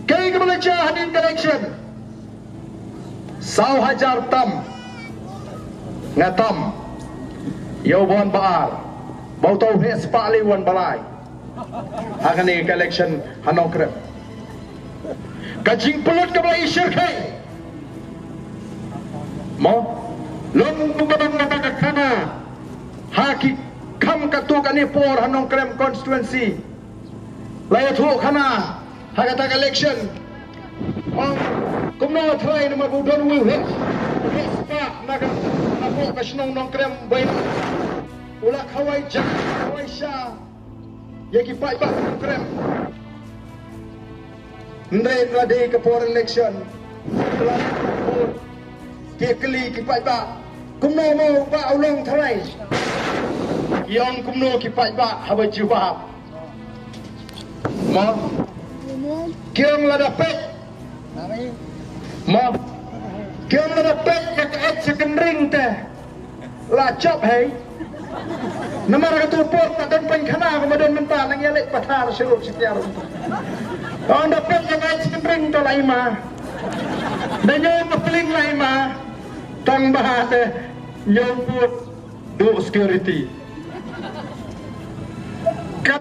Kay Malaysia Hadin Connection Sau Hajar Tam Ngatam Yo Bon Baal Bau tau hes pali wan balai Hakani collection hanong krem Kajing pelut ke Malaysia kay Mo Lom bubang nabaga kana Haki kam katuk ani por hanong krem constituency Laya tu kana Hakata election Kumno try na mabudon will hit Spark naga Apo kasinong nong krem Bain Ula kawai jak Kawai sya Yagi pai bak nong krem Ndre nade ke por election Telah por Kia keli ki pai bak Kumno mo ba ulong try Yang kumno ki pai bak Habai jubab Mo Kiang la dapat Mo Kiang la dapat Yak et sekendring teh La chop hai Nama raga tupur Tak dan penkhana Kemudian mentah Nang yalik patar Syurut setiap Kau dapat Yak et sekendring tu laima Dan yung mapeling laima Tang bahas Yung put Do security